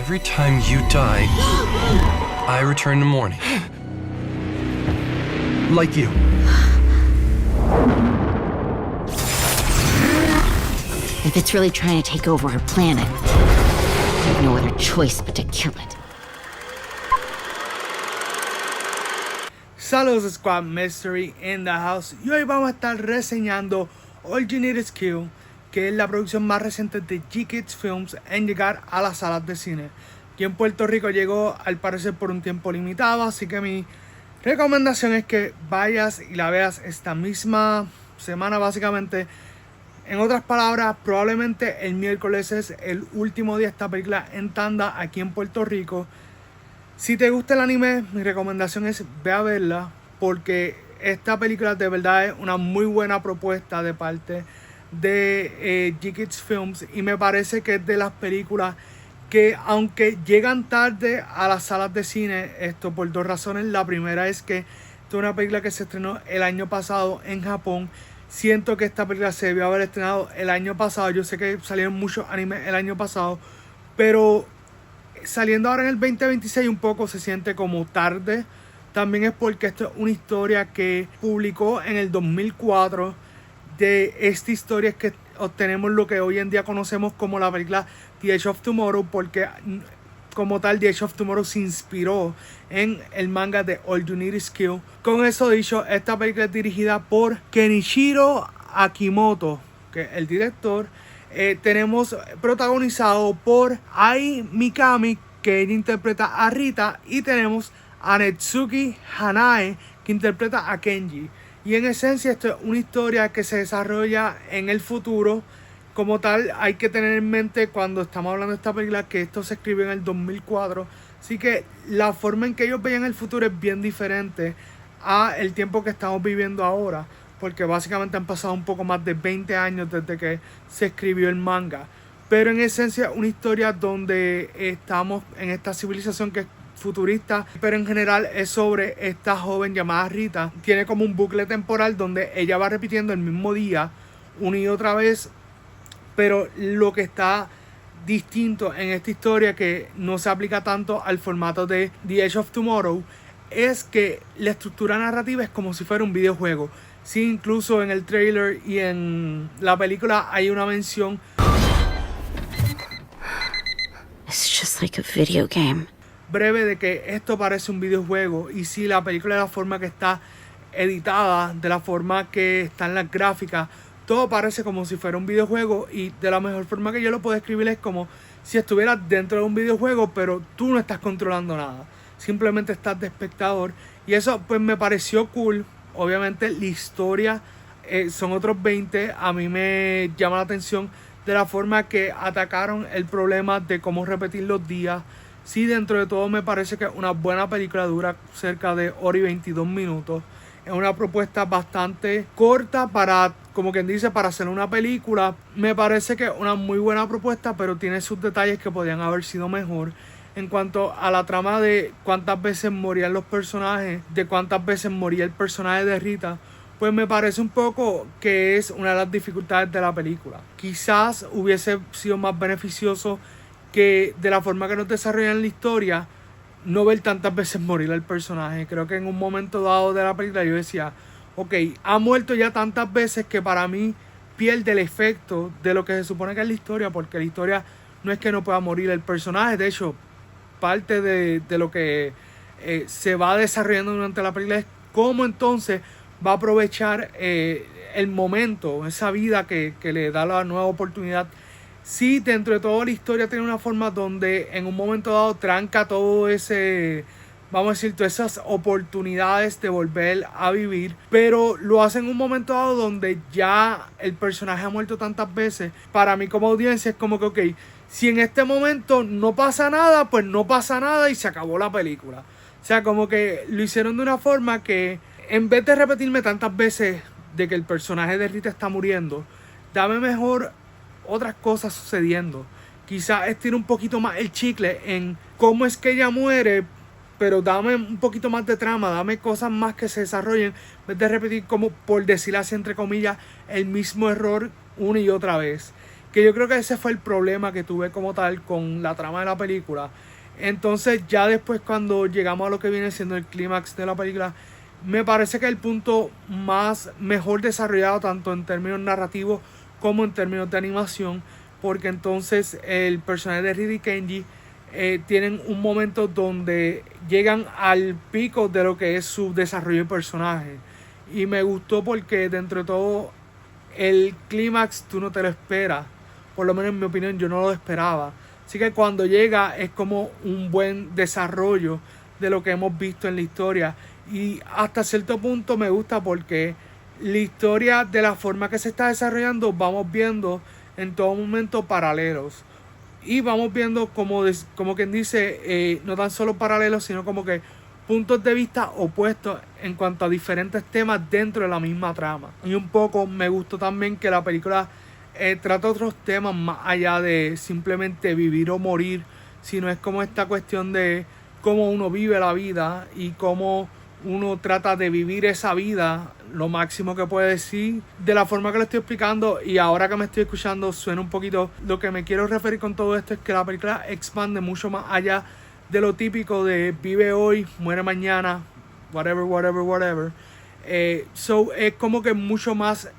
Every time you die, I return to mourning. Like you. If it's really trying to take over our planet, we have no other choice but to kill it. Saludos Squad, Mystery in the house, y hoy vamos a estar reseñando All You Need Is Kill, que es la producción más reciente de G-Kids Films en llegar a las salas de cine. Aquí en Puerto Rico llegó al parecer por un tiempo limitado, así que mi recomendación es que vayas y la veas esta misma semana básicamente. En otras palabras, probablemente el miércoles es el último día de esta película en tanda aquí en Puerto Rico. Si te gusta el anime, mi recomendación es ve a verla, porque esta película de verdad es una muy buena propuesta de parte de G-Kids Films, y me parece que es de las películas que, aunque llegan tarde a las salas de cine, esto por dos razones. La primera es que esta es una película que se estrenó el año pasado en Japón. Siento que esta película se debió haber estrenado el año pasado. Yo sé que salieron muchos animes el año pasado, pero saliendo ahora en el 2026 un poco se siente como tarde. También es porque esto es una historia que publicó en el 2004. De esta historia es que obtenemos lo que hoy en día conocemos como la película The Edge of Tomorrow, porque como tal The Edge of Tomorrow se inspiró en el manga de All You Need Is Kill. Con eso dicho, esta película es dirigida por Kenichiro Akimoto, que es el director. Tenemos protagonizado por Ai Mikami, que ella interpreta a Rita, y tenemos a Netsuki Hanae, que interpreta a Kenji. Y en esencia esto es una historia que se desarrolla en el futuro. Como tal, hay que tener en mente cuando estamos hablando de esta película que esto se escribió en el 2004. Así que la forma en que ellos veían el futuro es bien diferente a el tiempo que estamos viviendo ahora, porque básicamente han pasado un poco más de 20 años desde que se escribió el manga. Pero en esencia una historia donde estamos en esta civilización que es futurista, pero en general es sobre esta joven llamada Rita. Tiene como un bucle temporal donde ella va repitiendo el mismo día una y otra vez, pero lo que está distinto en esta historia, que no se aplica tanto al formato de The Edge of Tomorrow, es que la estructura narrativa es como si fuera un videojuego. Sí, incluso en el trailer y en la película hay una mención. It's just like a video game. Breve de que esto parece un videojuego. Y si la película, de la forma que está editada, de la forma que están las gráficas, todo parece como si fuera un videojuego. Y de la mejor forma que yo lo puedo escribir es como si estuvieras dentro de un videojuego, pero tú no estás controlando nada, simplemente estás de espectador. Y eso pues me pareció cool. Obviamente la historia son otros 20. A mí me llama la atención de la forma que atacaron el problema de cómo repetir los días. Sí, dentro de todo me parece que es una buena película, dura cerca de hora y 22 minutos. Es una propuesta bastante corta para, como quien dice, para hacer una película. Me parece que es una muy buena propuesta, pero tiene sus detalles que podrían haber sido mejor. En cuanto a la trama de cuántas veces morían los personajes, de cuántas veces moría el personaje de Rita, pues me parece un poco que es una de las dificultades de la película. Quizás hubiese sido más beneficioso que de la forma que nos desarrollan la historia, no ver tantas veces morir al personaje. Creo que en un momento dado de la película yo decía, ok, ha muerto ya tantas veces que para mí pierde el efecto de lo que se supone que es la historia, porque la historia no es que no pueda morir el personaje. De hecho, parte de lo que se va desarrollando durante la película es cómo entonces va a aprovechar el momento, esa vida que le da la nueva oportunidad. Sí, dentro de toda la historia tiene una forma donde en un momento dado tranca todo ese, vamos a decir, todas esas oportunidades de volver a vivir, pero lo hace en un momento dado donde ya el personaje ha muerto tantas veces. Para mí como audiencia es como que, ok, si en este momento no pasa nada, pues no pasa nada y se acabó la película. O sea, como que lo hicieron de una forma que, en vez de repetirme tantas veces de que el personaje de Rita está muriendo, dame mejor otras cosas sucediendo. Quizás estire un poquito más el chicle en cómo es que ella muere, pero dame un poquito más de trama, dame cosas más que se desarrollen, en vez de repetir, como por decir así entre comillas, el mismo error una y otra vez. que yo creo que ese fue el problema que tuve como tal con la trama de la película. Entonces ya después cuando llegamos a lo que viene siendo el clímax de la película, me parece que el punto mejor desarrollado tanto en términos narrativos como en términos de animación, porque entonces el personaje de Ridley Kenji tienen un momento donde llegan al pico de lo que es su desarrollo de personaje, y me gustó porque dentro de todo el clímax tú no te lo esperas, por lo menos en mi opinión yo no lo esperaba, así que cuando llega es como un buen desarrollo de lo que hemos visto en la historia, y hasta cierto punto me gusta porque la historia, de la forma que se está desarrollando, vamos viendo en todo momento paralelos, y vamos viendo como quien dice, no tan solo paralelos, sino como que puntos de vista opuestos en cuanto a diferentes temas dentro de la misma trama. Y un poco me gustó también que la película trata otros temas más allá de simplemente vivir o morir, sino es como esta cuestión de cómo uno vive la vida y cómo uno trata de vivir esa vida lo máximo que puede decir, de la forma que lo estoy explicando. Y ahora que me estoy escuchando suena un poquito, lo que me quiero referir con todo esto es que la película expande mucho más allá de lo típico de vive hoy, muere mañana, whatever. So es como que mucho más,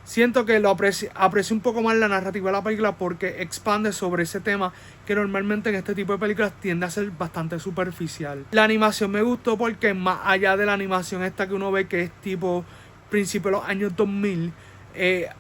siento que lo aprecio un poco más la narrativa de la película, porque expande sobre ese tema que normalmente en este tipo de películas tiende a ser bastante superficial. La animación me gustó porque más allá de la animación esta que uno ve que es tipo principio de los años 2000,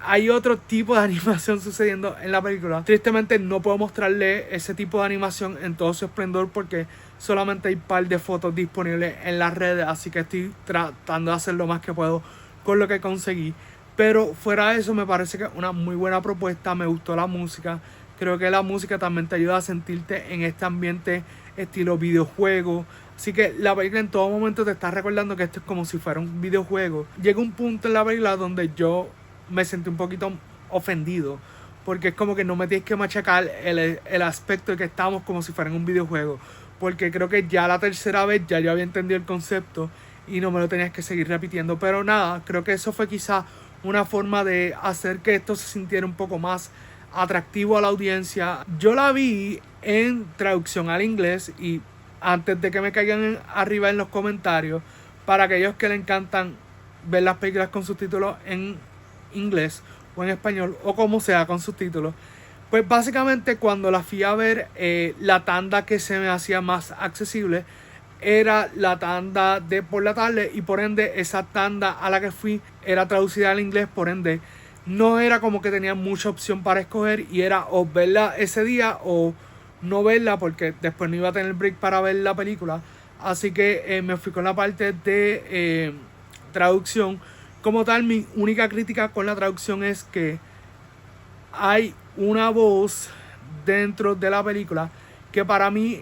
hay otro tipo de animación sucediendo en la película. Tristemente no puedo mostrarle ese tipo de animación en todo su esplendor porque solamente hay un par de fotos disponibles en las redes, así que estoy tratando de hacer lo más que puedo con lo que conseguí. Pero fuera de eso me parece que es una muy buena propuesta, me gustó la música. Creo que la música también te ayuda a sentirte en este ambiente estilo videojuego. Así que la película en todo momento te está recordando que esto es como si fuera un videojuego. Llega un punto en la película donde yo me sentí un poquito ofendido, porque es como que no me tienes que machacar el aspecto de que estamos como si fuera en un videojuego, porque creo que ya la tercera vez ya yo había entendido el concepto y no me lo tenías que seguir repitiendo. Pero nada, creo que eso fue quizá una forma de hacer que esto se sintiera un poco más atractivo a la audiencia. Yo la vi en traducción al inglés, y antes de que me caigan arriba en los comentarios, para aquellos que le encantan ver las películas con subtítulos en inglés o en español o como sea con subtítulos, pues básicamente cuando la fui a ver, la tanda que se me hacía más accesible era la tanda de por la tarde, y por ende esa tanda a la que fui era traducida al inglés, por ende no era como que tenía mucha opción para escoger, y era o verla ese día o no verla, porque después no iba a tener break para ver la película. Así que me fui con la parte de traducción. Como tal, mi única crítica con la traducción es que hay una voz dentro de la película que para mí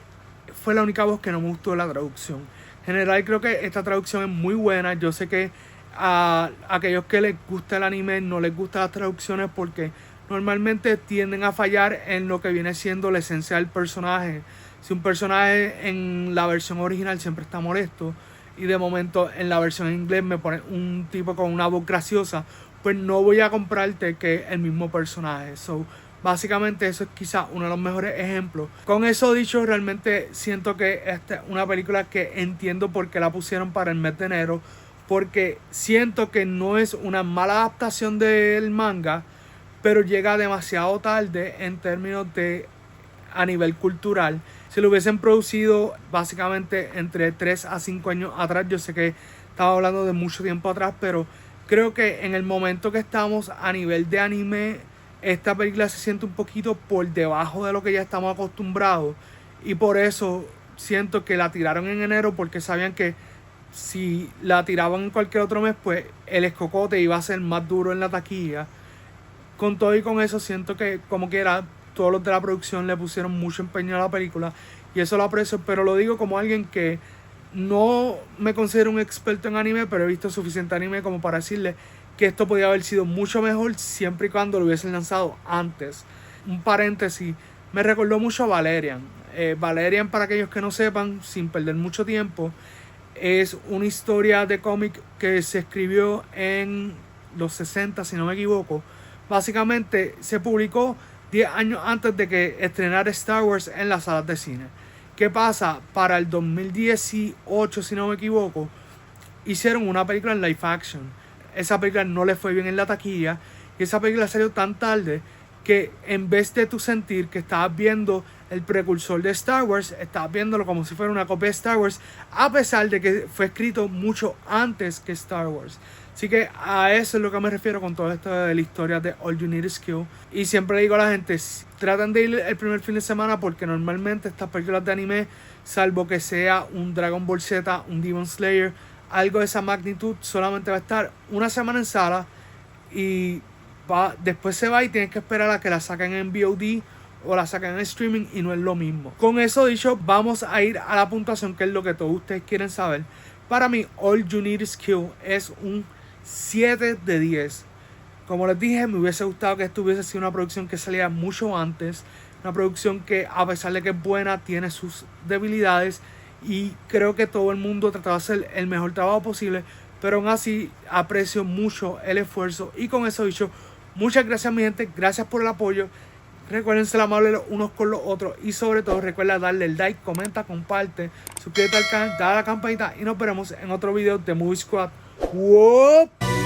fue la única voz que no me gustó de la traducción. En general creo que esta traducción es muy buena. Yo sé que a aquellos que les gusta el anime no les gustan las traducciones porque normalmente tienden a fallar en lo que viene siendo la esencia del personaje. Si un personaje en la versión original siempre está molesto y de momento en la versión en inglés me pone un tipo con una voz graciosa, pues no voy a comprarte que es el mismo personaje. So, básicamente eso es quizá uno de los mejores ejemplos. Con eso dicho, realmente siento que esta es una película que entiendo por qué la pusieron para el mes de enero, porque siento que no es una mala adaptación del manga, pero llega demasiado tarde en términos de a nivel cultural. Si lo hubiesen producido básicamente entre 3 a 5 años atrás, yo sé que estaba hablando de mucho tiempo atrás, pero creo que en el momento que estamos a nivel de anime, esta película se siente un poquito por debajo de lo que ya estamos acostumbrados, y por eso siento que la tiraron en enero, porque sabían que si la tiraban en cualquier otro mes, pues el escocote iba a ser más duro en la taquilla. Con todo y con eso, siento que como quiera todos los de la producción le pusieron mucho empeño a la película, y eso lo aprecio, pero lo digo como alguien que no me considero un experto en anime, pero he visto suficiente anime como para decirle que esto podía haber sido mucho mejor siempre y cuando lo hubiesen lanzado antes. Un paréntesis, me recordó mucho a Valerian. Valerian, para aquellos que no sepan, sin perder mucho tiempo, es una historia de cómic que se escribió en los 60, si no me equivoco. Básicamente se publicó 10 años antes de que estrenara Star Wars en las salas de cine. ¿Qué pasa? Para el 2018, si no me equivoco, hicieron una película en live action. Esa película no le fue bien en la taquilla y esa película salió tan tarde que en vez de tú sentir que estabas viendo el precursor de Star Wars, estabas viéndolo como si fuera una copia de Star Wars, a pesar de que fue escrito mucho antes que Star Wars. Así que a eso es lo que me refiero con todo esto de la historia de All You Need Is Kill. Y siempre digo a la gente, traten de ir el primer fin de semana porque normalmente estas películas de anime, salvo que sea un Dragon Ball Z, un Demon Slayer, algo de esa magnitud, solamente va a estar una semana en sala y después se va y tienes que esperar a que la saquen en VOD o la saquen en streaming y no es lo mismo. Con eso dicho, vamos a ir a la puntuación, que es lo que todos ustedes quieren saber. Para mí, All You Need Is Kill es un 7 de 10. Como les dije, me hubiese gustado que esto hubiese sido una producción que salía mucho antes. Una producción que, a pesar de que es buena, tiene sus debilidades. Y creo que todo el mundo trató de hacer el mejor trabajo posible. Pero aún así, aprecio mucho el esfuerzo. Y con eso dicho, muchas gracias mi gente. Gracias por el apoyo. Recuerden ser amables los unos con los otros. Y sobre todo, recuerda darle el like, comenta, comparte. Suscríbete al canal, dale a la campanita. Y nos veremos en otro video de Movie Squad. ¡Whoop!